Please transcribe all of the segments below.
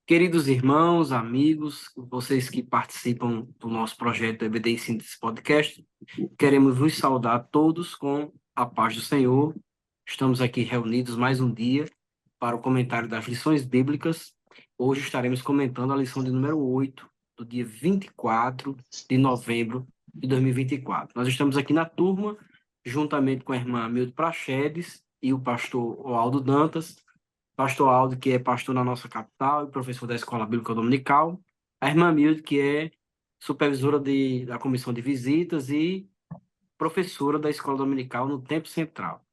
Queridos irmãos, amigos, vocês que participam do nosso projeto EBD em Síntese Podcast, queremos vos saudar todos com a paz do Senhor. Estamos aqui reunidos mais um dia para o comentário das lições bíblicas. Hoje estaremos comentando a lição de número 8, do dia 24 de novembro de 2024. Nós estamos aqui na turma, juntamente com a irmã Milde Praxedes e o pastor Oaldo Dantas. Pastor Aldo, que é pastor na nossa capital e professor da Escola Bíblica Dominical. A irmã Milde, que é supervisora da Comissão de Visitas e professora da Escola Dominical no Tempo Central.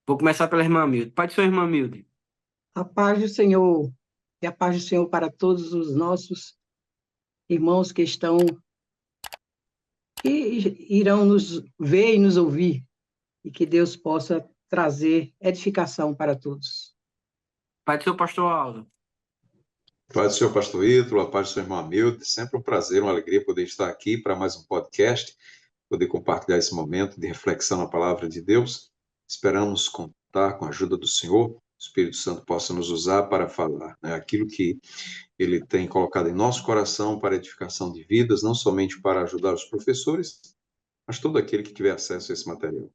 Vou começar pela irmã Milde. Pai do senhor, irmã Milde. A paz do Senhor e a paz do Senhor para todos os nossos irmãos que irão nos ver e nos ouvir, e que Deus possa trazer edificação para todos. Pai do seu pastor Aldo. Paz do Senhor, pastor Ítalo, a paz do seu irmão Hamilton. Sempre um prazer, uma alegria poder estar aqui para mais um podcast, poder compartilhar esse momento de reflexão na palavra de Deus. Esperamos contar com a ajuda do Senhor, o Espírito Santo possa nos usar para falar, aquilo que Ele tem colocado em nosso coração para edificação de vidas, não somente para ajudar os professores, mas todo aquele que tiver acesso a esse material.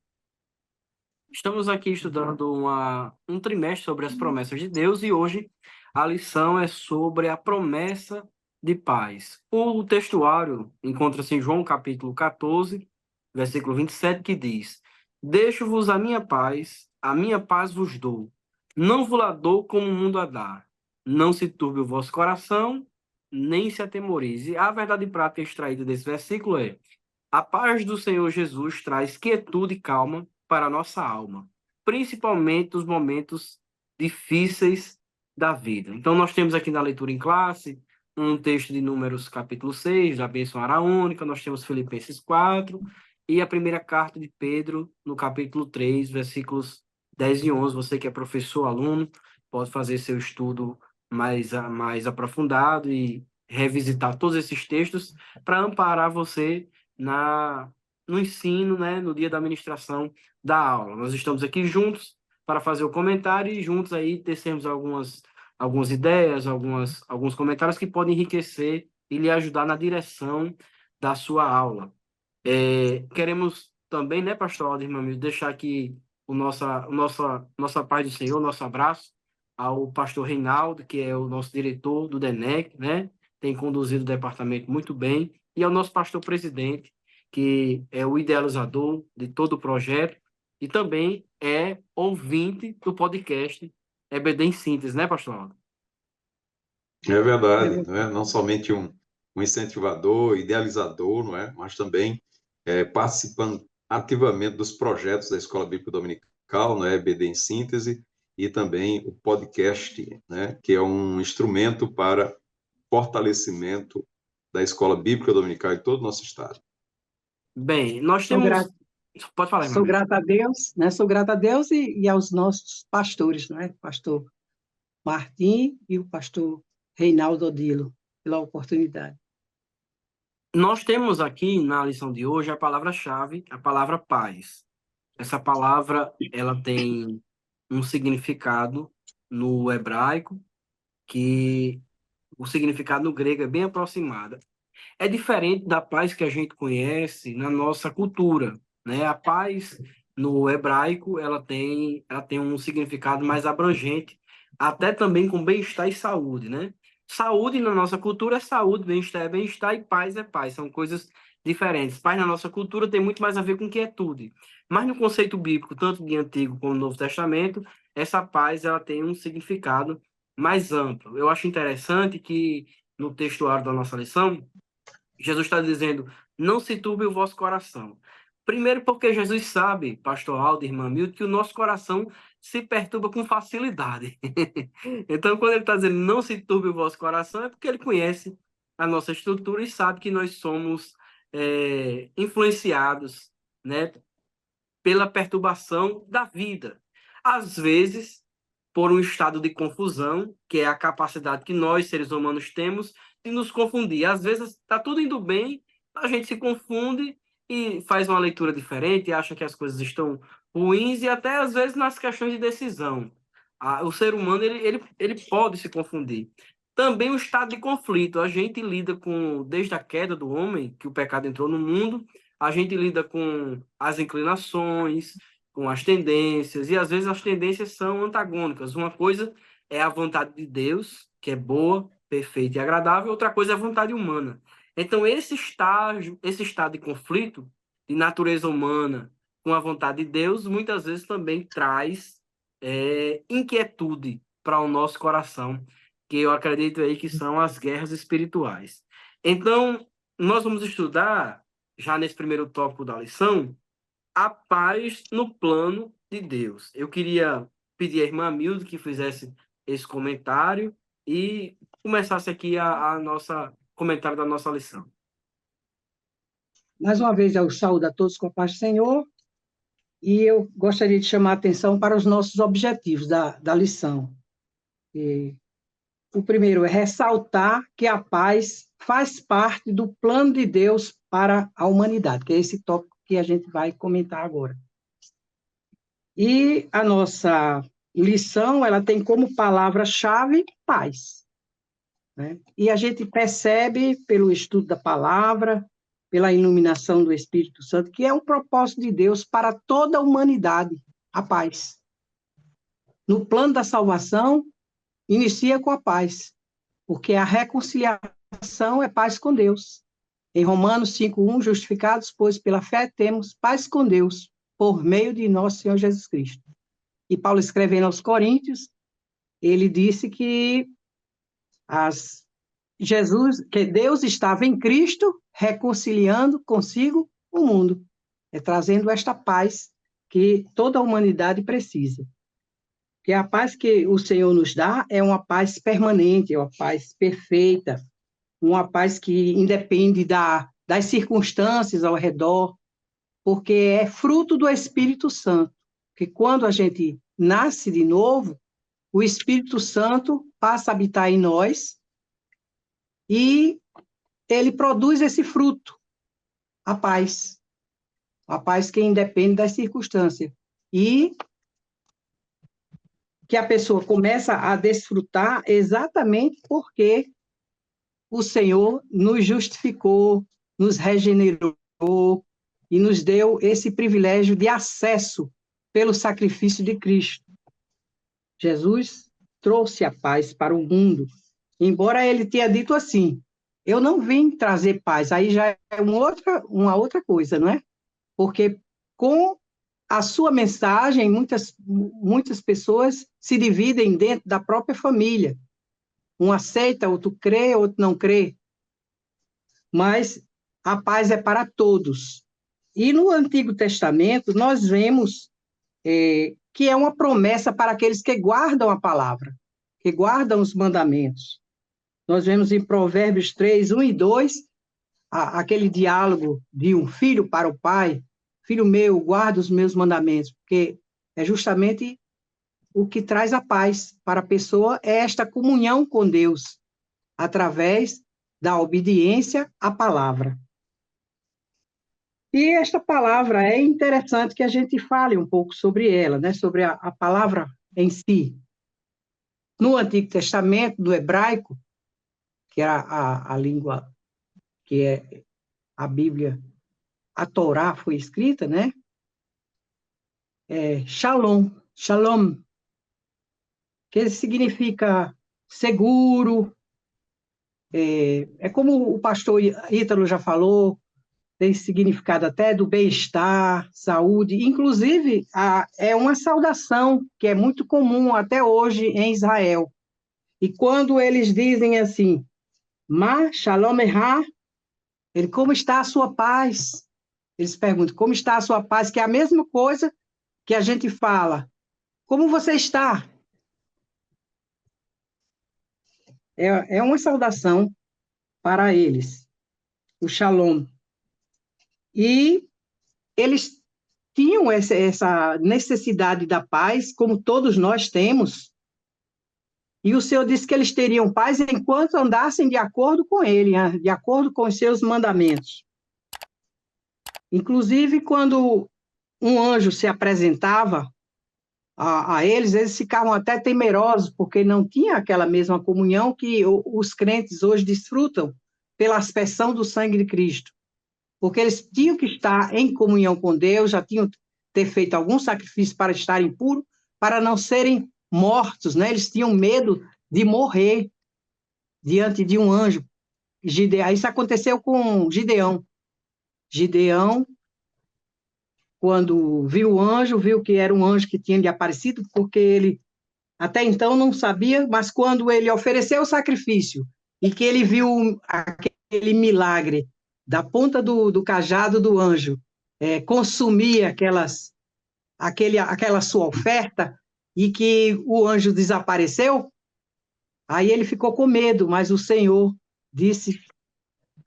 Estamos aqui estudando um trimestre sobre as promessas de Deus e hoje a lição é sobre a promessa de paz. O textuário encontra-se em João capítulo 14, versículo 27, que diz: Deixo-vos a minha paz vos dou. Não vos la dou como o mundo a dá. Não se turbe o vosso coração, nem se atemorize. A verdade prática extraída desse versículo é: a paz do Senhor Jesus traz quietude e calma para a nossa alma, principalmente nos momentos difíceis da vida. Então, nós temos aqui na leitura em classe um texto de Números capítulo 6, da bênção araônica, nós temos Filipenses 4 e a primeira carta de Pedro, no capítulo 3, versículos 10 e 11. Você que é professor, aluno, pode fazer seu estudo mais aprofundado e revisitar todos esses textos para amparar você no ensino, né, no dia da administração da aula. Nós estamos aqui juntos para fazer o comentário e juntos aí tecemos algumas ideias, alguns comentários que podem enriquecer e lhe ajudar na direção da sua aula. Queremos também, né, pastor Aldo, irmão, deixar aqui nossa paz do Senhor, nosso abraço ao pastor Reinaldo, que é o nosso diretor do DENEC, né, tem conduzido o departamento muito bem, e ao nosso pastor presidente, que é o idealizador de todo o projeto e também é ouvinte do podcast EBD em Síntese, né, pastor Aldo? É verdade, não é? Não somente um incentivador, idealizador, não é? Mas também participando ativamente dos projetos da Escola Bíblica Dominical, não é? EBD em Síntese, e também o podcast, né? Que é um instrumento para fortalecimento da Escola Bíblica Dominical em todo o nosso estado. Bem, nós temos... Pode falar, irmão. Sou grata a Deus, né? Sou grata a Deus e aos nossos pastores, não é? Pastor Martim e o pastor Reinaldo Odilo, pela oportunidade. Nós temos aqui na lição de hoje a palavra-chave, a palavra paz. Essa palavra, ela tem um significado no hebraico, que o significado no grego é bem aproximado. É diferente da paz que a gente conhece na nossa cultura, né? A paz no hebraico, ela tem um significado mais abrangente, até também com bem-estar e saúde, né? Saúde na nossa cultura é saúde, bem-estar é bem-estar e paz é paz, são coisas diferentes. Paz na nossa cultura tem muito mais a ver com quietude. Mas no conceito bíblico, tanto de Antigo como do Novo Testamento, essa paz ela tem um significado mais amplo. Eu acho interessante que no textuário da nossa lição, Jesus está dizendo, não se turbe o vosso coração. Primeiro porque Jesus sabe, pastor Aldo, irmã Milton, que o nosso coração se perturba com facilidade. Então, quando ele está dizendo, não se turbe o vosso coração, é porque ele conhece a nossa estrutura e sabe que nós somos influenciados, né, pela perturbação da vida. Às vezes, por um estado de confusão, que é a capacidade que nós, seres humanos, temos de nos confundir. Às vezes está tudo indo bem, a gente se confunde e faz uma leitura diferente, acha que as coisas estão ruins e até às vezes nas questões de decisão. O ser humano ele pode se confundir. Também o estado de conflito. A gente lida com, desde a queda do homem, que o pecado entrou no mundo, a gente lida com as inclinações, com as tendências, e às vezes as tendências são antagônicas. Uma coisa é a vontade de Deus, que é boa, perfeita e agradável, outra coisa é a vontade humana. Então, esse estado de conflito, de natureza humana com a vontade de Deus, muitas vezes também traz inquietude para o nosso coração, que eu acredito aí que são as guerras espirituais. Então, nós vamos estudar, já nesse primeiro tópico da lição, a paz no plano de Deus. Eu queria pedir à irmã Milde que fizesse esse comentário e começasse aqui a nossa comentário da nossa lição. Mais uma vez, eu saúdo a todos com a paz do Senhor, e eu gostaria de chamar a atenção para os nossos objetivos da lição. O primeiro é ressaltar que a paz faz parte do plano de Deus para a humanidade, que é esse tópico que a gente vai comentar agora. E a nossa lição, ela tem como palavra-chave paz, né? E a gente percebe pelo estudo da palavra, pela iluminação do Espírito Santo, que é um propósito de Deus para toda a humanidade, a paz. No plano da salvação, inicia com a paz, porque a reconciliação é paz com Deus. Em Romanos 5:1, justificados, pois pela fé temos paz com Deus, por meio de nosso Senhor Jesus Cristo. E Paulo, escrevendo aos Coríntios, ele disse que que Deus estava em Cristo reconciliando consigo o mundo, trazendo esta paz que toda a humanidade precisa. Que a paz que o Senhor nos dá é uma paz permanente, é uma paz perfeita, uma paz que independe das circunstâncias ao redor, porque é fruto do Espírito Santo. Que quando a gente nasce de novo, o Espírito Santo passa a habitar em nós e ele produz esse fruto, a paz que independe das circunstâncias. E que a pessoa começa a desfrutar exatamente porque o Senhor nos justificou, nos regenerou e nos deu esse privilégio de acesso pelo sacrifício de Cristo. Jesus trouxe a paz para o mundo, embora ele tenha dito assim: eu não vim trazer paz, aí já é uma outra coisa, não é? Porque com a sua mensagem, muitas pessoas se dividem dentro da própria família. Um aceita, outro crê, outro não crê. Mas a paz é para todos. E no Antigo Testamento, nós vemos que é uma promessa para aqueles que guardam a palavra, que guardam os mandamentos. Nós vemos em Provérbios 3:1 e 2, aquele diálogo de um filho para o pai: filho meu, guarda os meus mandamentos, porque é justamente o que traz a paz para a pessoa, é esta comunhão com Deus, através da obediência à palavra. E esta palavra é interessante que a gente fale um pouco sobre ela, né? Sobre a palavra em si. No Antigo Testamento, do hebraico, que era a língua que é a Bíblia, a Torá foi escrita, né? Shalom, que significa seguro. É como o pastor Ítalo já falou, tem significado até do bem-estar, saúde. Inclusive, é uma saudação que é muito comum até hoje em Israel. E quando eles dizem assim, Ma Shalom Eha, como está a sua paz? Eles perguntam, como está a sua paz? Que é a mesma coisa que a gente fala, como você está? É uma saudação para eles, o Shalom. E eles tinham essa necessidade da paz, como todos nós temos. E o Senhor disse que eles teriam paz enquanto andassem de acordo com Ele, né? De acordo com os seus mandamentos. Inclusive, quando um anjo se apresentava a eles ficavam até temerosos, porque não tinha aquela mesma comunhão que os crentes hoje desfrutam pela aspersão do sangue de Cristo. Porque eles tinham que estar em comunhão com Deus, já tinham ter feito algum sacrifício para estarem puros, para não serem mortos, né? Eles tinham medo de morrer diante de um anjo. Isso aconteceu com Gideão. Gideão, quando viu o anjo, viu que era um anjo que tinha lhe aparecido, porque ele até então não sabia, mas quando ele ofereceu o sacrifício e que ele viu aquele milagre da ponta do cajado do anjo consumir aquela sua oferta e que o anjo desapareceu, aí ele ficou com medo, mas o Senhor disse,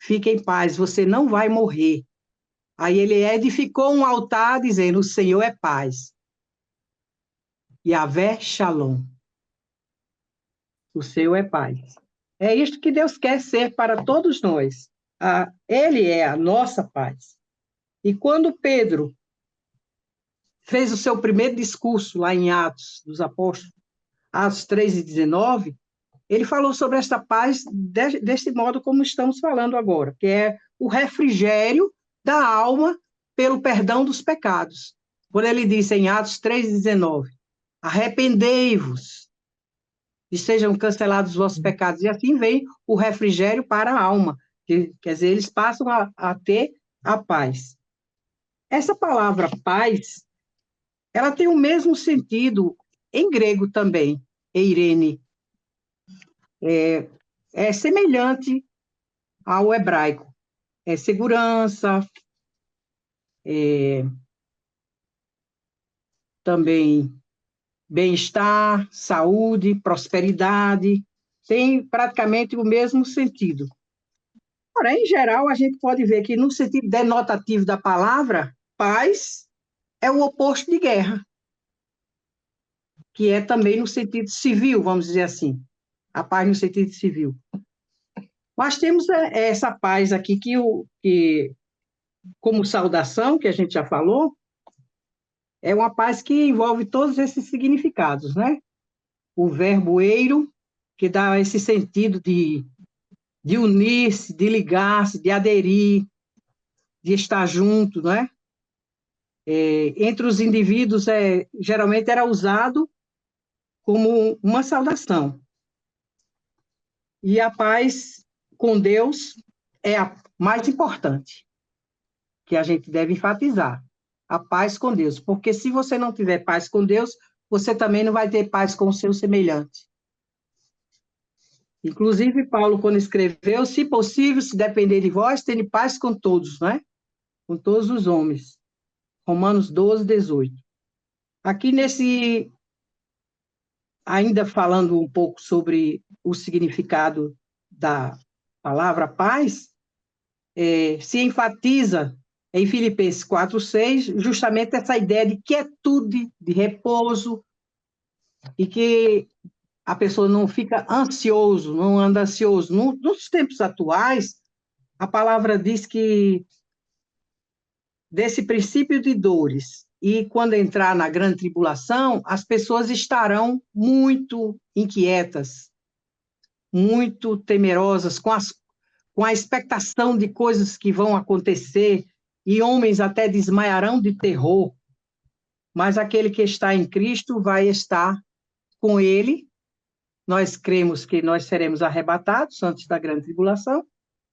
fique em paz, você não vai morrer. Aí ele edificou um altar dizendo, o Senhor é paz. Yahvé Shalom. O Senhor é paz. É isto que Deus quer ser para todos nós. Ele é a nossa paz. E quando Pedro fez o seu primeiro discurso lá em Atos dos Apóstolos, Atos 3:19, ele falou sobre esta paz desse modo como estamos falando agora, que é o refrigério da alma pelo perdão dos pecados. Quando ele disse em Atos 3:19, arrependei-vos e sejam cancelados os vossos pecados. E assim vem o refrigério para a alma. Quer dizer, eles passam a ter a paz. Essa palavra paz, ela tem o mesmo sentido em grego também, eirene. É semelhante ao hebraico. É segurança, também bem-estar, saúde, prosperidade, tem praticamente o mesmo sentido. Porém, em geral, a gente pode ver que no sentido denotativo da palavra, paz é o oposto de guerra, que é também no sentido civil, vamos dizer assim, a paz no sentido civil. Mas temos essa paz aqui que como saudação, que a gente já falou, é uma paz que envolve todos esses significados, né? O verbo eiro, que dá esse sentido de unir-se, de ligar-se, de aderir, de estar junto, né? Entre os indivíduos, geralmente era usado como uma saudação. E a paz com Deus é a mais importante, que a gente deve enfatizar. A paz com Deus, porque se você não tiver paz com Deus, você também não vai ter paz com o seu semelhante. Inclusive, Paulo, quando escreveu, se possível, se depender de vós, tenha paz com todos, né? Com todos os homens. Romanos 12:18. Aqui ainda falando um pouco sobre o significado da palavra paz, se enfatiza em Filipenses 4:6, justamente essa ideia de quietude, de repouso, e que a pessoa não fica ansioso, não anda ansioso. Nos tempos atuais, a palavra diz que desse princípio de dores, e quando entrar na grande tribulação, as pessoas estarão muito inquietas, muito temerosas, com a expectação de coisas que vão acontecer, e homens até desmaiarão de terror, mas aquele que está em Cristo vai estar com ele. Nós cremos que nós seremos arrebatados antes da grande tribulação,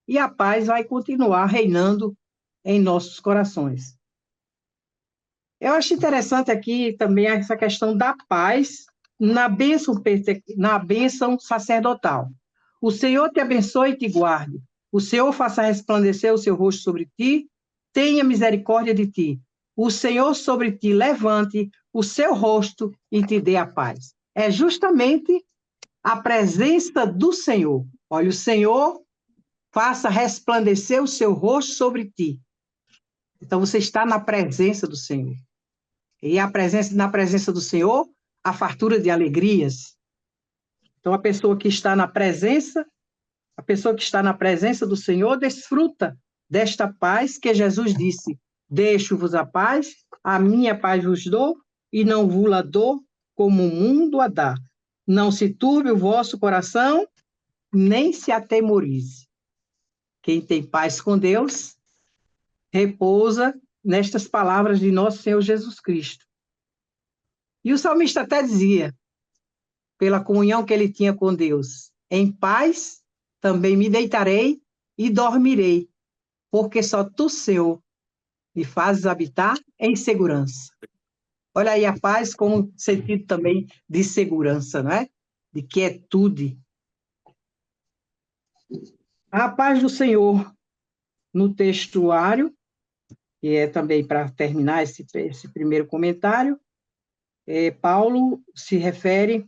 e a paz vai continuar reinando em nossos corações. Eu acho interessante aqui também essa questão da paz na bênção sacerdotal. O Senhor te abençoe e te guarde. O Senhor faça resplandecer o seu rosto sobre ti, tenha misericórdia de ti. O Senhor sobre ti levante o seu rosto e te dê a paz. É justamente a presença do Senhor. Olha, o Senhor faça resplandecer o seu rosto sobre ti. Então, você está na presença do Senhor. E na presença do Senhor, a fartura de alegrias. Então, a pessoa que está na presença do Senhor desfruta desta paz que Jesus disse, deixo-vos a paz, a minha paz vos dou, e não vos-la dou como o mundo a dá. Não se turbe o vosso coração, nem se atemorize. Quem tem paz com Deus, repousa nestas palavras de nosso Senhor Jesus Cristo. E o salmista até dizia, pela comunhão que ele tinha com Deus, em paz também me deitarei e dormirei, porque só tu, Senhor, me fazes habitar em segurança. Olha aí a paz como sentido também de segurança, não é? De quietude. A paz do Senhor no textuário, que é também para terminar esse primeiro comentário, Paulo se refere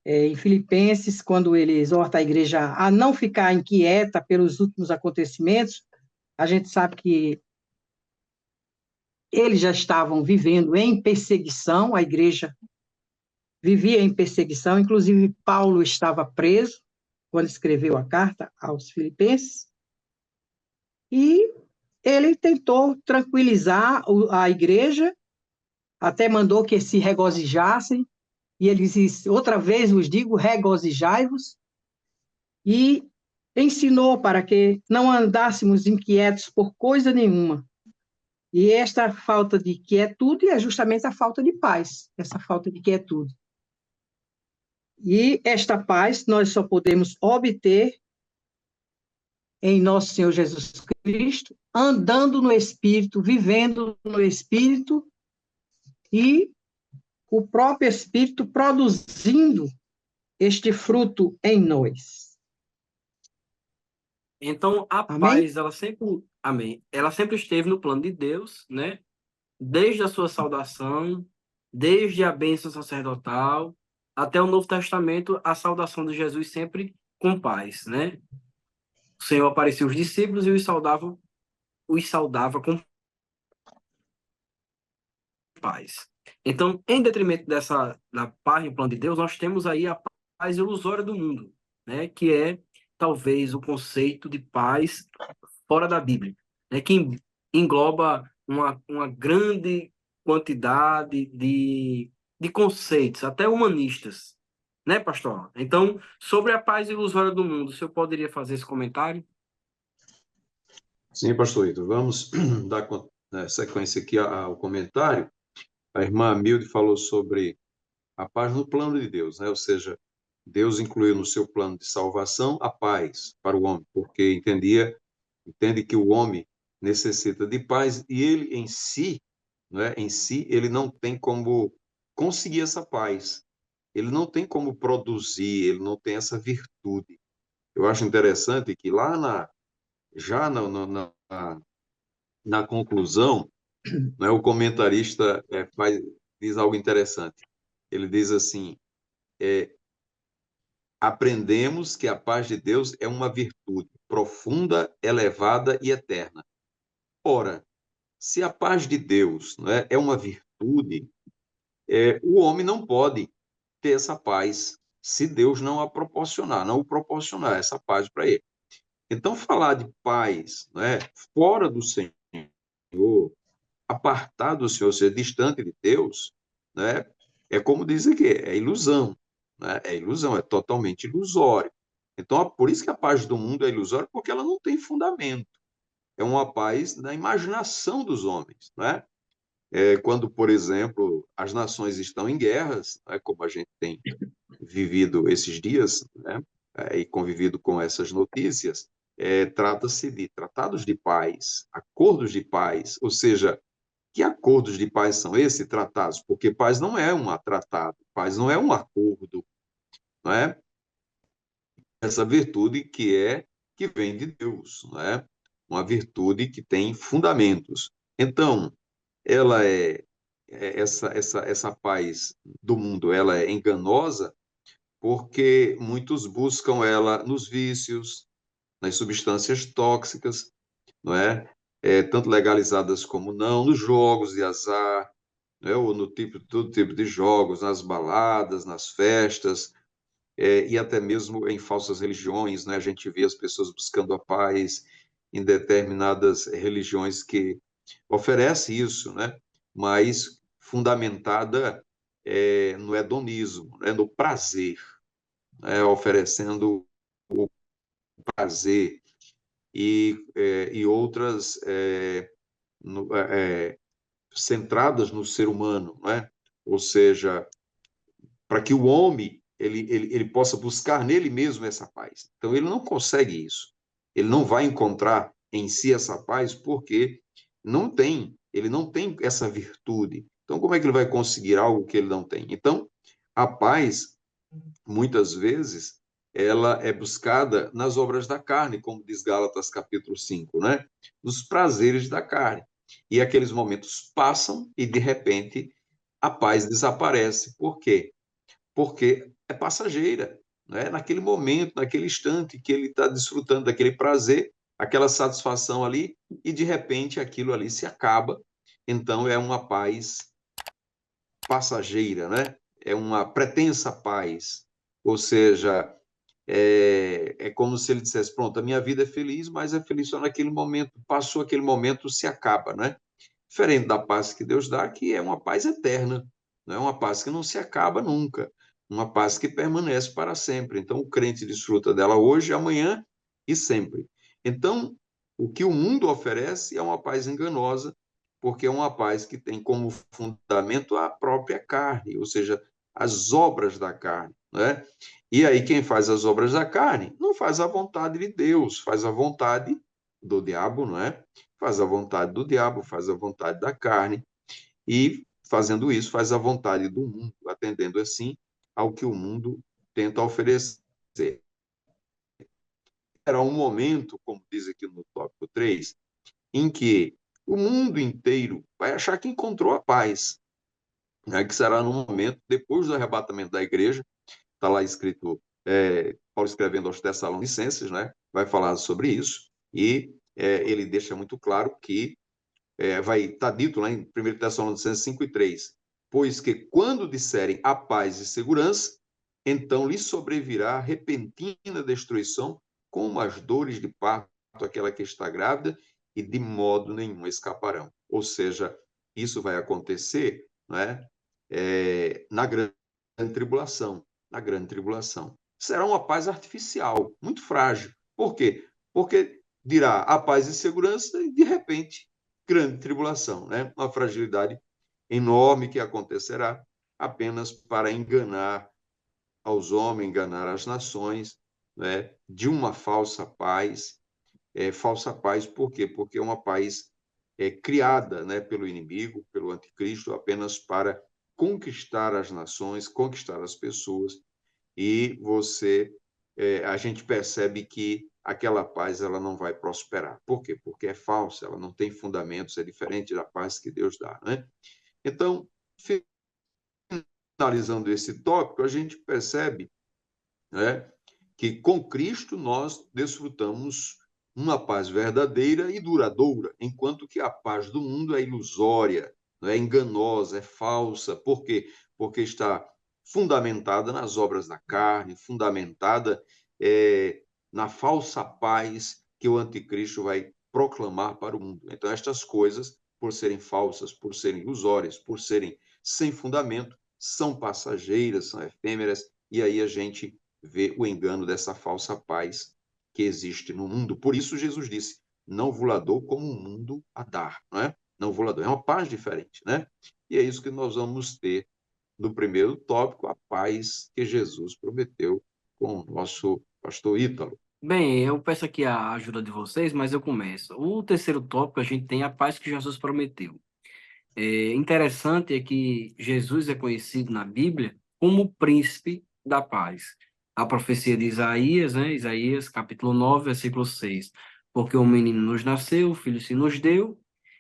em Filipenses, quando ele exorta a igreja a não ficar inquieta pelos últimos acontecimentos. A gente sabe que eles já estavam vivendo em perseguição, a igreja vivia em perseguição, inclusive Paulo estava preso quando escreveu a carta aos Filipenses, e ele tentou tranquilizar a igreja, até mandou que se regozijassem, e ele disse, outra vez vos digo, regozijai-vos, e ensinou para que não andássemos inquietos por coisa nenhuma. E esta falta de quietude é justamente a falta de paz, essa falta de quietude. E esta paz nós só podemos obter em nosso Senhor Jesus Cristo, andando no Espírito, vivendo no Espírito, e o próprio Espírito produzindo este fruto em nós. Então, a Amém? paz, amém, ela sempre esteve no plano de Deus, né? Desde a sua saudação, desde a bênção sacerdotal, até o Novo Testamento, a saudação de Jesus sempre com paz, né? O Senhor aparecia aos discípulos e os saudava com paz. Então, em detrimento da paz no plano de Deus, nós temos aí a paz ilusória do mundo, né? Que é talvez o conceito de paz fora da Bíblia, né? Que engloba uma grande quantidade de conceitos, até humanistas, né, pastor? Então, sobre a paz ilusória do mundo, o senhor poderia fazer esse comentário? Sim, pastor Ito, vamos dar sequência aqui ao comentário. A irmã Milde falou sobre a paz no plano de Deus, né? Ou seja, Deus incluiu no seu plano de salvação a paz para o homem, porque entende que o homem necessita de paz e ele ele não tem como conseguir essa paz. Ele não tem como produzir, ele não tem essa virtude. Eu acho interessante que já na conclusão, né, o comentarista diz algo interessante. Ele diz assim: aprendemos que a paz de Deus é uma virtude profunda, elevada e eterna. Ora, se a paz de Deus, né, é uma virtude, o homem não pode ter essa paz se Deus não o proporcionar essa paz para ele. Então, falar de paz, né, fora do Senhor, apartado do Senhor, ou seja, distante de Deus, né, é como diz aqui, é ilusão, né? É ilusão, é totalmente ilusório. Então, por isso que a paz do mundo é ilusória, porque ela não tem fundamento. É uma paz da imaginação dos homens, né? Quando, por exemplo, as nações estão em guerras, né, como a gente tem vivido esses dias, né, e convivido com essas notícias, trata-se de tratados de paz, acordos de paz, ou seja, que acordos de paz são esses tratados? Porque paz não é um tratado, paz não é um acordo, não é? Essa virtude que vem de Deus, não é? Uma virtude que tem fundamentos. Então, ela essa paz do mundo, ela é enganosa porque muitos buscam ela nos vícios, nas substâncias tóxicas, não é? Tanto legalizadas como não, nos jogos de azar, né? Ou no todo tipo de jogos, nas baladas, nas festas, e até mesmo em falsas religiões, né? A gente vê as pessoas buscando a paz em determinadas religiões que oferecem isso, né? Mas fundamentada no hedonismo, no prazer, oferecendo o prazer e outras centradas no ser humano, não é? Ou seja, para que o homem ele possa buscar nele mesmo essa paz. Então, ele não consegue isso. Ele não vai encontrar em si essa paz porque ele não tem essa virtude. Então, como é que ele vai conseguir algo que ele não tem? Então, a paz, muitas vezes, ela é buscada nas obras da carne, como diz Gálatas capítulo 5, né? Nos prazeres da carne. E aqueles momentos passam e, de repente, a paz desaparece. Por quê? Porque é passageira, né? Naquele momento, naquele instante que ele está desfrutando daquele prazer, aquela satisfação ali, e de repente aquilo ali se acaba. Então é uma paz passageira, né? É uma pretensa paz, ou seja, é como se ele dissesse: pronto, a minha vida é feliz, mas é feliz só naquele momento, passou aquele momento, se acaba, né? Diferente da paz que Deus dá, que é uma paz eterna, não é uma paz que não se acaba nunca, uma paz que permanece para sempre. Então, o crente desfruta dela hoje, amanhã e sempre. Então, o que o mundo oferece é uma paz enganosa, porque é uma paz que tem como fundamento a própria carne, ou seja, as obras da carne, né? E aí, quem faz as obras da carne não faz a vontade de Deus, faz a vontade do diabo, não é? Faz a vontade do diabo, faz a vontade da carne, e fazendo isso, faz a vontade do mundo, atendendo assim ao que o mundo tenta oferecer. Era um momento, como diz aqui no tópico 3, em que o mundo inteiro vai achar que encontrou a paz, né? Que será no momento depois do arrebatamento da igreja. Está lá escrito, Paulo escrevendo aos Tessalonicenses, né? Vai falar sobre isso, e ele deixa muito claro que vai estar dito lá em 1 Tessalonicenses 5:3, pois que quando disserem a paz e segurança, então lhes sobrevirá repentina destruição, como as dores de parto, aquela que está grávida, e de modo nenhum escaparão. Ou seja, isso vai acontecer, né, na grande tribulação. Na grande tribulação. Será uma paz artificial, muito frágil. Por quê? Porque dirá a paz e segurança e, de repente, grande tribulação, né? Uma fragilidade enorme que acontecerá apenas para enganar aos homens, enganar as nações, né? De uma falsa paz. Falsa paz por quê? Porque é uma paz criada, né, pelo inimigo, pelo anticristo, apenas para conquistar as nações, conquistar as pessoas, e a gente percebe que aquela paz ela não vai prosperar. Por quê? Porque é falsa, ela não tem fundamentos, é diferente da paz que Deus dá, né? Então, finalizando esse tópico, a gente percebe, né, que com Cristo nós desfrutamos uma paz verdadeira e duradoura, enquanto que a paz do mundo é ilusória, é enganosa, é falsa. Por quê? Porque está fundamentada nas obras da carne, fundamentada na falsa paz que o anticristo vai proclamar para o mundo. Então, estas coisas, por serem falsas, por serem ilusórias, por serem sem fundamento, são passageiras, são efêmeras, e aí a gente vê o engano dessa falsa paz que existe no mundo. Por isso Jesus disse: não vos lá dou como o mundo a dar, não é? Não vos lá dou. É uma paz diferente, né? E é isso que nós vamos ter no primeiro tópico, a paz que Jesus prometeu com o nosso pastor Ítalo. Bem, eu peço aqui a ajuda de vocês, mas eu começo. O terceiro tópico, a gente tem a paz que Jesus prometeu. Interessante é que Jesus é conhecido na Bíblia como o príncipe da paz. A profecia de Isaías, né? Isaías, capítulo 9, versículo 6. Porque um menino nos nasceu, o filho se nos deu,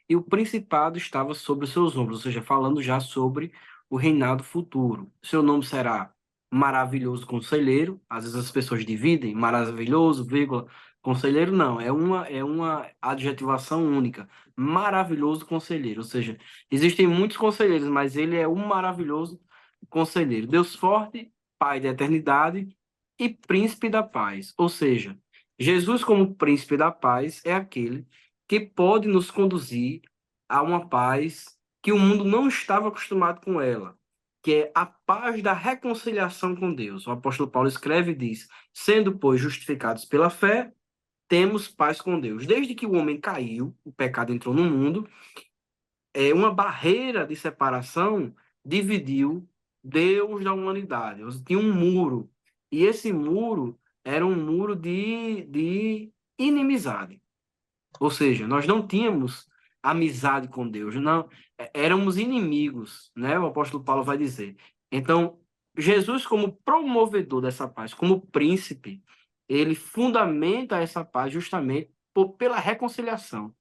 e o principado estava sobre os seus ombros, ou seja, falando já sobre o reinado futuro. Seu nome será Maravilhoso Conselheiro. Às vezes as pessoas dividem maravilhoso, vírgula, conselheiro. Não, é uma adjetivação única. Maravilhoso Conselheiro, ou seja, existem muitos conselheiros, mas ele é um maravilhoso conselheiro. Deus forte, Pai da eternidade e Príncipe da paz. Ou seja, Jesus, como Príncipe da paz, é aquele que pode nos conduzir a uma paz que o mundo não estava acostumado com ela, que é a paz da reconciliação com Deus. O apóstolo Paulo escreve e diz: sendo, pois, justificados pela fé, temos paz com Deus. Desde que o homem caiu, o pecado entrou no mundo, uma barreira de separação dividiu Deus da humanidade. Tinha um muro. E esse muro era um muro de inimizade. Ou seja, nós não tínhamos amizade com Deus, não, éramos inimigos, né? O apóstolo Paulo vai dizer. Então, Jesus, como promovedor dessa paz, como príncipe, ele fundamenta essa paz justamente pela reconciliação.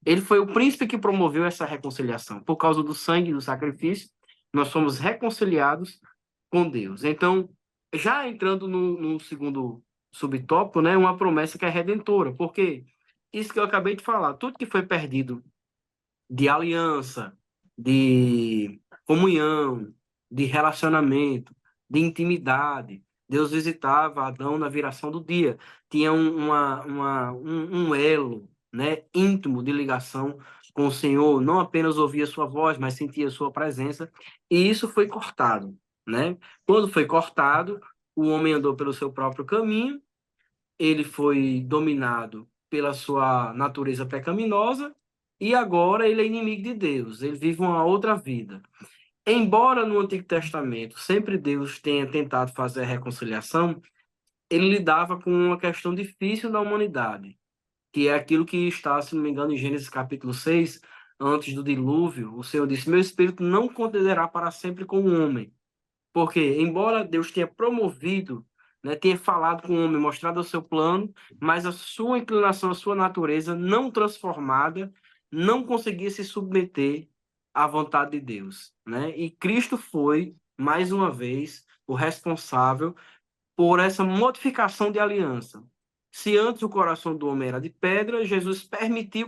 Ele foi o príncipe que promoveu essa reconciliação. Por causa do sangue e do sacrifício, nós somos reconciliados com Deus. Então, já entrando no segundo subtópico, né, uma promessa que é redentora, porque isso que eu acabei de falar, tudo que foi perdido de aliança, de comunhão, de relacionamento, de intimidade. Deus visitava Adão na viração do dia. Tinha um elo, né, íntimo de ligação com o Senhor. Não apenas ouvia sua voz, mas sentia sua presença. E isso foi cortado, né? Quando foi cortado, o homem andou pelo seu próprio caminho. Ele foi dominado pela sua natureza pecaminosa e agora ele é inimigo de Deus, ele vive uma outra vida. Embora no Antigo Testamento sempre Deus tenha tentado fazer a reconciliação, ele lidava com uma questão difícil da humanidade, que é aquilo que está, se não me engano, em Gênesis capítulo 6, antes do dilúvio, o Senhor disse: meu espírito não contenderá para sempre com o homem. Porque, embora Deus tenha promovido, né, tenha falado com o homem, mostrado o seu plano, mas a sua inclinação, a sua natureza não transformada, não conseguia se submeter à vontade de Deus, né? E Cristo foi, mais uma vez, o responsável por essa modificação de aliança. Se antes o coração do homem era de pedra, Jesus permitiu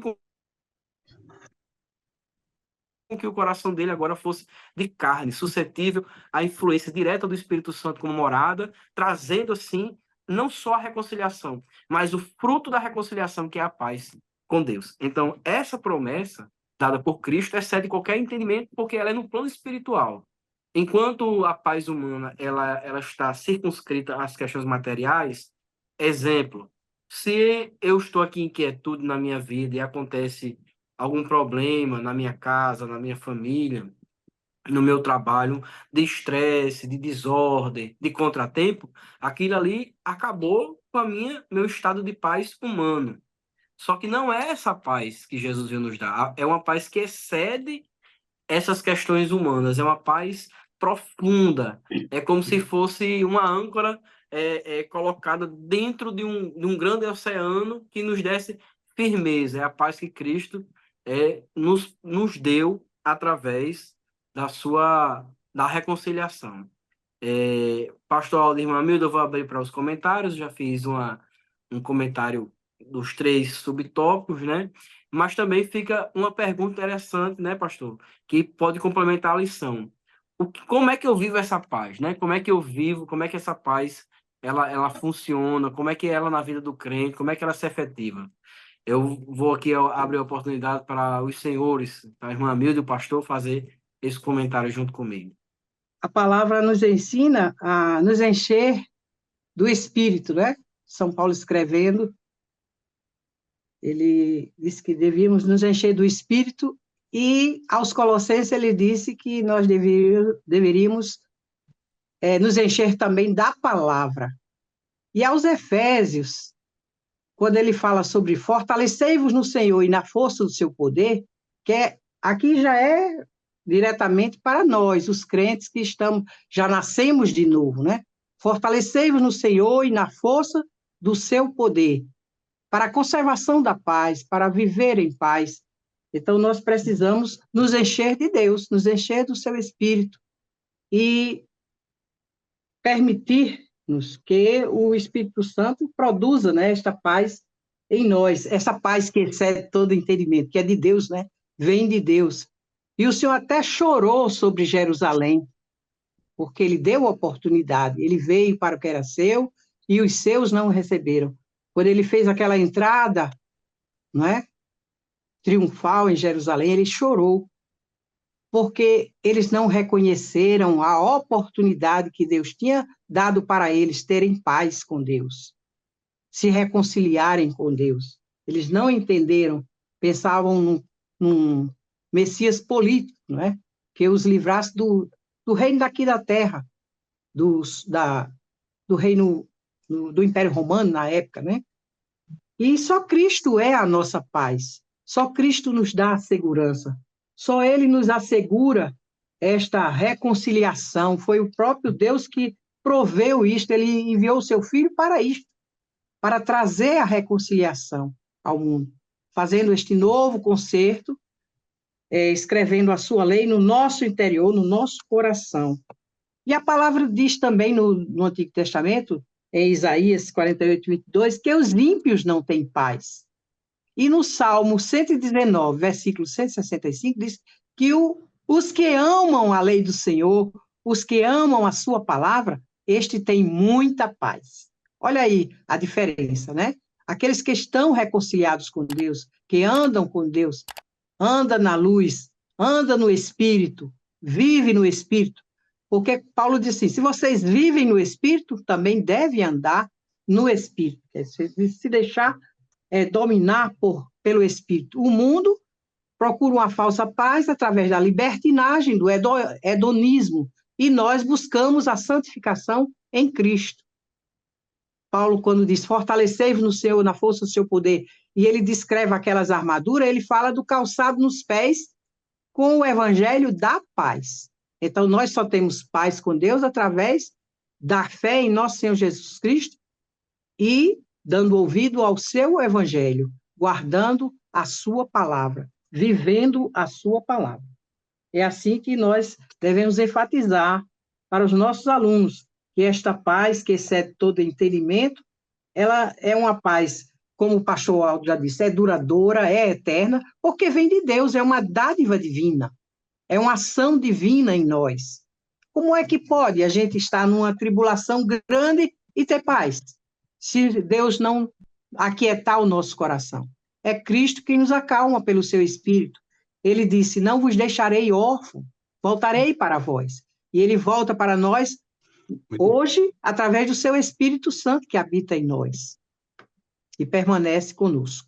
que o coração dele agora fosse de carne, suscetível à influência direta do Espírito Santo como morada, trazendo assim não só a reconciliação, mas o fruto da reconciliação, que é a paz com Deus. Então, essa promessa dada por Cristo excede qualquer entendimento, porque ela é no plano espiritual. Enquanto a paz humana ela está circunscrita às questões materiais, exemplo, se eu estou aqui em quietude na minha vida e acontece algum problema na minha casa, na minha família, no meu trabalho, de estresse, de desordem, de contratempo, aquilo ali acabou com meu estado de paz humano. Só que não é essa paz que Jesus veio nos dar, é uma paz que excede essas questões humanas, é uma paz profunda, é como se fosse uma âncora colocada dentro de um grande oceano que nos desse firmeza, é a paz que Cristo nos deu através da reconciliação. Pastor Aldir Mamildo, eu vou abrir para os comentários, já fiz um comentário dos 3 subtópicos, né? Mas também fica uma pergunta interessante, né, pastor? Que pode complementar a lição. Como é que eu vivo essa paz, né? Como é que eu vivo, como é que essa paz ela funciona, como é que é ela na vida do crente, como é que ela se efetiva? Eu vou aqui abrir a oportunidade para os senhores, a irmã Milde e o pastor, fazer esse comentário junto comigo. A palavra nos ensina a nos encher do Espírito, né? São Paulo escrevendo, ele disse que devíamos nos encher do Espírito, e aos Colossenses ele disse que nós deveríamos nos encher também da palavra. E aos Efésios, quando ele fala sobre fortalecei-vos no Senhor e na força do seu poder, aqui já é diretamente para nós, os crentes que já nascemos de novo, né? Fortalecei-vos no Senhor e na força do seu poder, para a conservação da paz, para viver em paz. Então, nós precisamos nos encher de Deus, nos encher do seu Espírito e permitir-nos que o Espírito Santo produza, né, esta paz em nós, essa paz que excede todo entendimento, que é de Deus, né? Vem de Deus. E o Senhor até chorou sobre Jerusalém, porque ele deu a oportunidade, ele veio para o que era seu e os seus não o receberam. Quando ele fez aquela entrada, não é? Triunfal em Jerusalém, ele chorou, porque eles não reconheceram a oportunidade que Deus tinha dado para eles terem paz com Deus, se reconciliarem com Deus. Eles não entenderam, pensavam num Messias político, não é? Que os livrasse do reino daqui da terra, do reino do Império Romano na época, né? E só Cristo é a nossa paz. Só Cristo nos dá a segurança. Só Ele nos assegura esta reconciliação. Foi o próprio Deus que proveu isto. Ele enviou o seu Filho para isto, para trazer a reconciliação ao mundo, fazendo este novo concerto, escrevendo a sua lei no nosso interior, no nosso coração. E a palavra diz também no Antigo Testamento, em Isaías 48:22, que os ímpios não têm paz. E no Salmo 119, versículo 165, diz que os que amam a lei do Senhor, os que amam a sua palavra, este tem muita paz. Olha aí a diferença, né? Aqueles que estão reconciliados com Deus, que andam com Deus, anda na luz, anda no Espírito, vive no Espírito. Porque Paulo disse assim, se vocês vivem no Espírito, também devem andar no Espírito. Se deixar dominar pelo Espírito. O mundo procura uma falsa paz através da libertinagem, do hedonismo, e nós buscamos a santificação em Cristo. Paulo, quando diz, fortalecei-vos no Senhor, na força do seu poder, e ele descreve aquelas armaduras, ele fala do calçado nos pés com o evangelho da paz. Então, nós só temos paz com Deus através da fé em nosso Senhor Jesus Cristo e dando ouvido ao seu evangelho, guardando a sua palavra, vivendo a sua palavra. É assim que nós devemos enfatizar para os nossos alunos, que esta paz, que excede todo entendimento, ela é uma paz, como o pastor Aldo já disse, é duradoura, é eterna, porque vem de Deus, é uma dádiva divina, é uma ação divina em nós. Como é que pode a gente estar numa tribulação grande e ter paz, se Deus não aquietar o nosso coração? É Cristo que nos acalma pelo seu Espírito. Ele disse, não vos deixarei órfão, voltarei para vós. E ele volta para nós hoje, através do seu Espírito Santo que habita em nós e permanece conosco.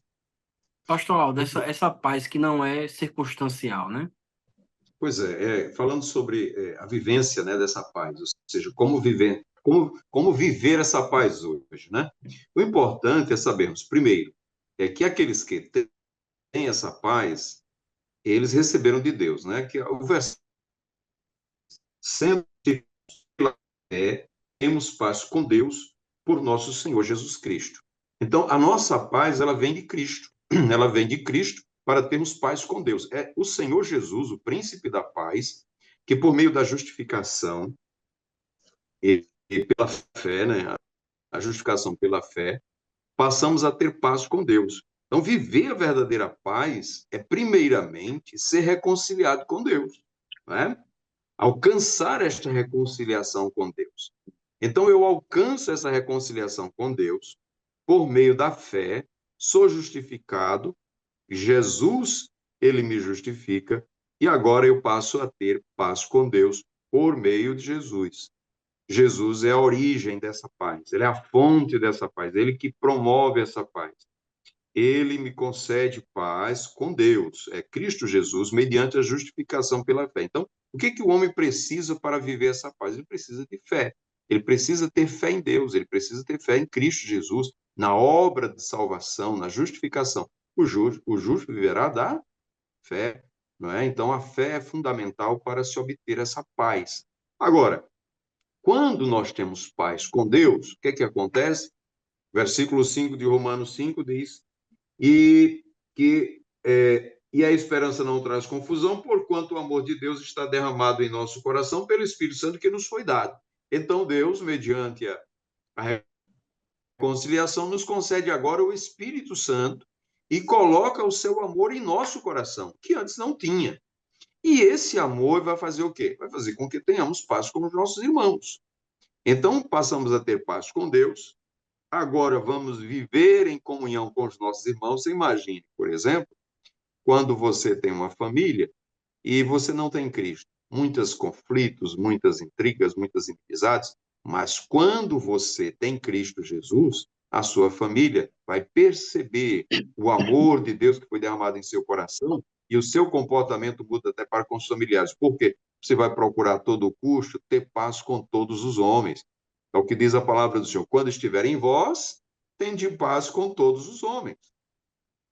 Pastor Aldo, essa paz que não é circunstancial, né? Pois falando sobre a vivência, né, dessa paz, ou seja, como viver essa paz hoje, né? O importante é sabermos, primeiro, é que aqueles que têm essa paz, eles receberam de Deus, né? Que o versículo sempre temos paz com Deus por nosso Senhor Jesus Cristo. Então, a nossa paz, ela vem de Cristo. Ela vem de Cristo para termos paz com Deus. É o Senhor Jesus, o príncipe da paz, que por meio da justificação e pela fé, né, a justificação pela fé, passamos a ter paz com Deus. Então, viver a verdadeira paz é, primeiramente, ser reconciliado com Deus, né? Alcançar esta reconciliação com Deus. Então, eu alcanço essa reconciliação com Deus por meio da fé, sou justificado, Jesus, ele me justifica, e agora eu passo a ter paz com Deus por meio de Jesus. Jesus é a origem dessa paz, ele é a fonte dessa paz, ele que promove essa paz. Ele me concede paz com Deus, é Cristo Jesus, mediante a justificação pela fé. Então, o que o homem precisa para viver essa paz? Ele precisa de fé. Ele precisa ter fé em Deus, ele precisa ter fé em Cristo Jesus, na obra de salvação, na justificação. O justo viverá da fé, não é? Então, a fé é fundamental para se obter essa paz. Agora, quando nós temos paz com Deus, o que acontece? Versículo 5 de Romanos 5 diz, e a esperança não traz confusão, porquanto o amor de Deus está derramado em nosso coração pelo Espírito Santo que nos foi dado. Então, Deus, mediante a reconciliação, nos concede agora o Espírito Santo e coloca o seu amor em nosso coração, que antes não tinha. E esse amor vai fazer o quê? Vai fazer com que tenhamos paz com os nossos irmãos. Então, passamos a ter paz com Deus. Agora vamos viver em comunhão com os nossos irmãos. Você imagine, por exemplo, quando você tem uma família e você não tem Cristo. Muitos conflitos, muitas intrigas, muitas inimizades, mas quando você tem Cristo Jesus, a sua família vai perceber o amor de Deus que foi derramado em seu coração e o seu comportamento muda até para com os familiares. Por quê? Você vai procurar a todo custo ter paz com todos os homens. É o que diz a palavra do Senhor. Quando estiver em vós, tende paz com todos os homens.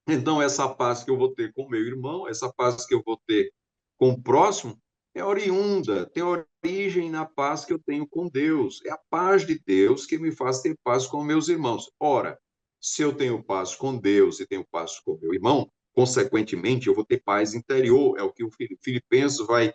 Então, essa paz que eu vou ter com o meu irmão, essa paz que eu vou ter com o próximo, é oriunda, tem origem na paz que eu tenho com Deus. É a paz de Deus que me faz ter paz com meus irmãos. Ora, se eu tenho paz com Deus e tenho paz com meu irmão, consequentemente, eu vou ter paz interior. É o que o Filipenses vai,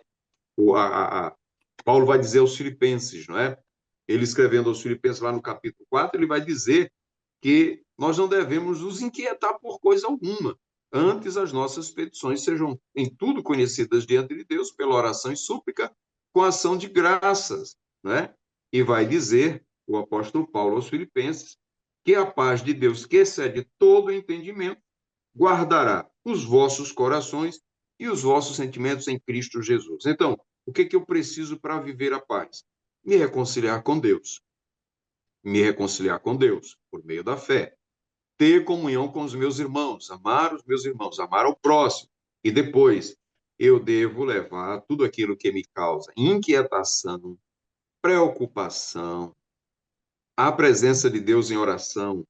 Paulo vai dizer aos Filipenses, não é? Ele escrevendo aos Filipenses lá no capítulo 4, ele vai dizer que nós não devemos nos inquietar por coisa alguma. Antes, as nossas petições sejam em tudo conhecidas diante de Deus, pela oração e súplica, com ação de graças, né? E vai dizer o apóstolo Paulo aos Filipenses que a paz de Deus, que excede todo entendimento, guardará os vossos corações e os vossos sentimentos em Cristo Jesus. Então, o que eu preciso para viver a paz? Me reconciliar com Deus. Me reconciliar com Deus por meio da fé, ter comunhão com os meus irmãos, amar ao próximo. E depois, eu devo levar tudo aquilo que me causa inquietação, preocupação, a presença de Deus em oração,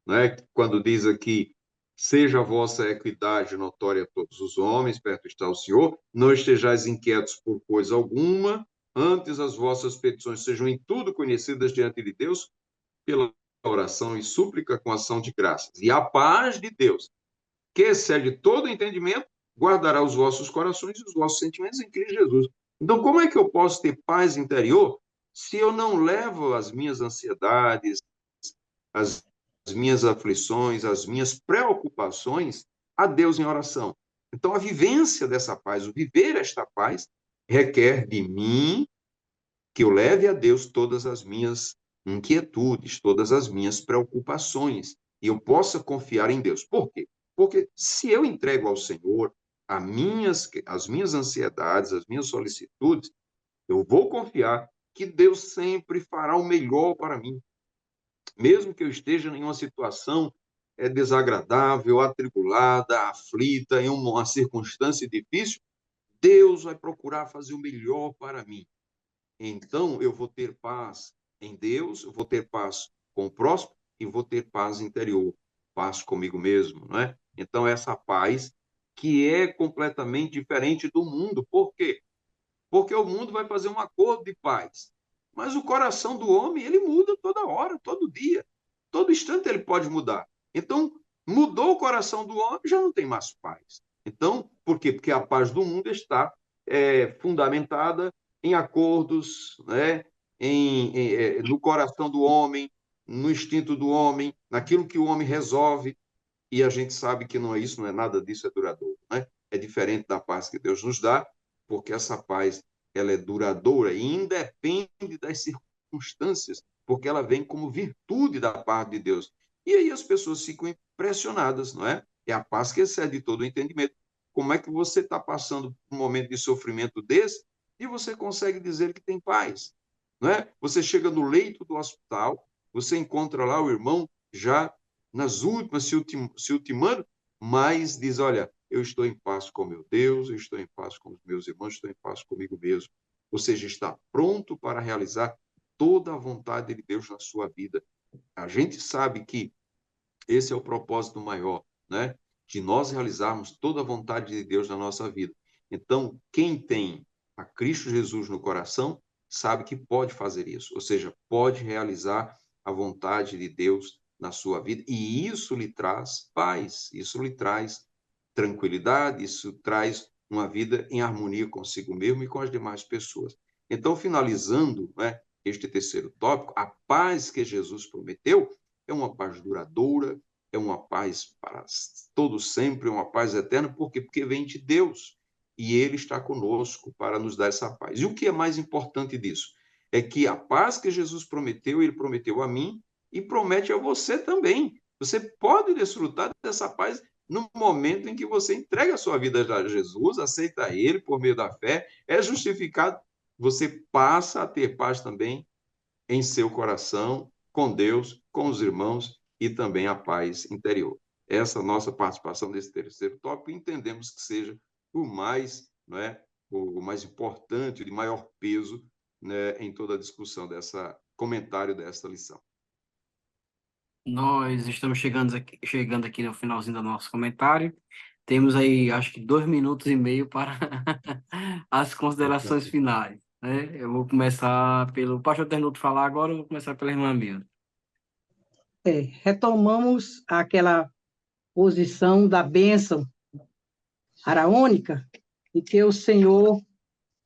né? Quando diz aqui, seja a vossa equidade notória a todos os homens, perto está o Senhor, não estejais inquietos por coisa alguma, antes as vossas petições sejam em tudo conhecidas diante de Deus, pela oração e súplica com ação de graças. E a paz de Deus, que excede todo entendimento, guardará os vossos corações e os vossos sentimentos em Cristo Jesus. Então, como é que eu posso ter paz interior se eu não levo as minhas ansiedades, as minhas aflições, as minhas preocupações a Deus em oração? Então, a vivência dessa paz, o viver esta paz, requer de mim que eu leve a Deus todas as minhas inquietudes, todas as minhas preocupações, e eu possa confiar em Deus. Por quê? Porque se eu entrego ao Senhor as minhas ansiedades, as minhas solicitudes, eu vou confiar que Deus sempre fará o melhor para mim. Mesmo que eu esteja em uma situação desagradável, atribulada, aflita, em uma circunstância difícil, Deus vai procurar fazer o melhor para mim. Então, eu vou ter paz em Deus, eu vou ter paz com o próximo e vou ter paz interior, paz comigo mesmo, não é? Então, essa paz que é completamente diferente do mundo. Por quê? Porque o mundo vai fazer um acordo de paz. Mas o coração do homem, ele muda toda hora, todo dia. Todo instante ele pode mudar. Então, mudou o coração do homem, já não tem mais paz. Então, por quê? Porque a paz do mundo está fundamentada em acordos, né? No coração do homem, no instinto do homem, naquilo que o homem resolve, e a gente sabe que não é isso, não é nada disso, é duradouro, né? É diferente da paz que Deus nos dá, porque essa paz ela é duradoura e independe das circunstâncias, porque ela vem como virtude da parte de Deus. E aí as pessoas ficam impressionadas, não é? É a paz que excede todo o entendimento. Como é que você está passando por um momento de sofrimento desse e você consegue dizer que tem paz? Não é? Você chega no leito do hospital, você encontra lá o irmão já nas últimas, se ultimando, mas diz, olha, eu estou em paz com meu Deus, eu estou em paz com os meus irmãos, estou em paz comigo mesmo. Ou seja, está pronto para realizar toda a vontade de Deus na sua vida. A gente sabe que esse é o propósito maior, né? De nós realizarmos toda a vontade de Deus na nossa vida. Então, quem tem a Cristo Jesus no coração, sabe que pode fazer isso, ou seja, pode realizar a vontade de Deus na sua vida, e isso lhe traz paz, isso lhe traz tranquilidade, isso traz uma vida em harmonia consigo mesmo e com as demais pessoas. Então, finalizando, né, este terceiro tópico, a paz que Jesus prometeu é uma paz duradoura, é uma paz para todo sempre, é uma paz eterna, por quê? Porque vem de Deus, e Ele está conosco para nos dar essa paz. E o que é mais importante disso? É que a paz que Jesus prometeu, Ele prometeu a mim e promete a você também. Você pode desfrutar dessa paz no momento em que você entrega a sua vida a Jesus, aceita Ele por meio da fé, é justificado, você passa a ter paz também em seu coração, com Deus, com os irmãos e também a paz interior. Essa nossa participação nesse terceiro tópico, entendemos que seja o mais, não é, o mais importante, de maior peso, né, em toda a discussão comentário dessa lição. Nós estamos chegando aqui no finalzinho do nosso comentário. Temos aí, acho que 2 minutos e meio para as considerações finais, né? Eu vou começar pelo pastor Ternuto falar agora, eu vou começar pela irmã Milda. Retomamos aquela posição da bênção araônica, em que o Senhor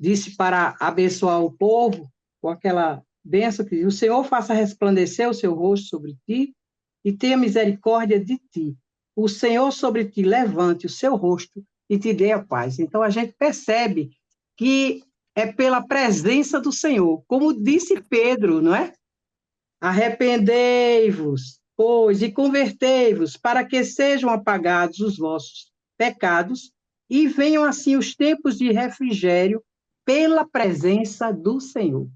disse para abençoar o povo com aquela bênção que diz: o Senhor faça resplandecer o seu rosto sobre ti e tenha misericórdia de ti. O Senhor sobre ti levante o seu rosto e te dê a paz. Então, a gente percebe que é pela presença do Senhor. Como disse Pedro, não é? Arrependei-vos, pois, e convertei-vos, para que sejam apagados os vossos pecados e venham assim os tempos de refrigério pela presença do Senhor.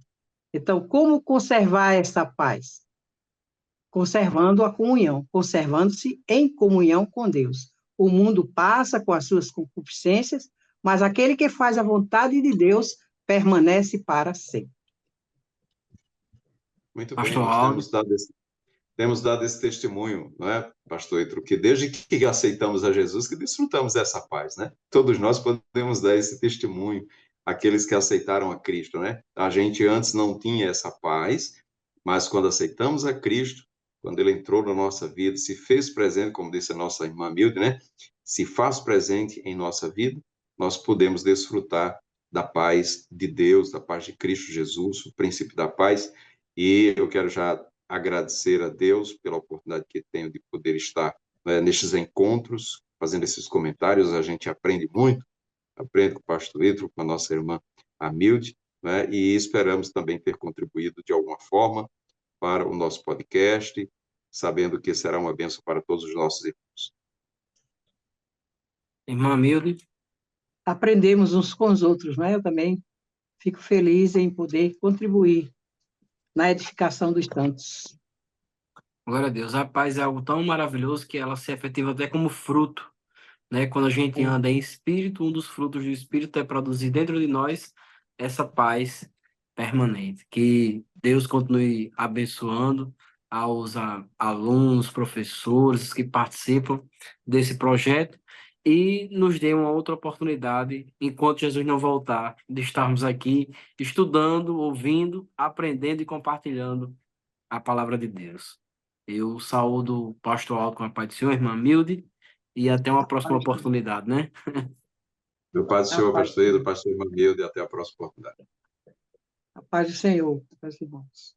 Então, como conservar essa paz? Conservando a comunhão, conservando-se em comunhão com Deus. O mundo passa com as suas concupiscências, mas aquele que faz a vontade de Deus permanece para sempre. Muito bem, Pastor nós Aldo. temos dado esse testemunho, não é, pastor Ítalo, que desde que aceitamos a Jesus, que desfrutamos dessa paz, né? Todos nós podemos dar esse testemunho, aqueles que aceitaram a Cristo, né? A gente antes não tinha essa paz, mas quando aceitamos a Cristo, quando ele entrou na nossa vida, se fez presente, como disse a nossa irmã Milde, né? Se faz presente em nossa vida, nós podemos desfrutar da paz de Deus, da paz de Cristo Jesus, o princípio da paz. E eu quero já agradecer a Deus pela oportunidade que tenho de poder estar, né, nestes encontros, fazendo esses comentários. A gente aprende muito, aprende com o pastor Ítalo, com a nossa irmã Amilde, né, e esperamos também ter contribuído de alguma forma para o nosso podcast, sabendo que será uma bênção para todos os nossos irmãos. Irmã Milde. Aprendemos uns com os outros, né? Eu também fico feliz em poder contribuir na edificação dos santos. Glória a Deus. A paz é algo tão maravilhoso que ela se efetiva até como fruto, né? Quando a gente anda em espírito, um dos frutos do espírito é produzir dentro de nós essa paz permanente. Que Deus continue abençoando aos alunos, professores que participam desse projeto e nos dê uma outra oportunidade, enquanto Jesus não voltar, de estarmos aqui estudando, ouvindo, aprendendo e compartilhando a palavra de Deus. Eu saúdo o pastor Alto com a paz do Senhor, irmã Milde, e até uma próxima oportunidade, né? Meu Pai do Senhor, pastor Ítalo, pastor irmã Milde, e até a próxima oportunidade. A paz do Senhor, meus irmãos.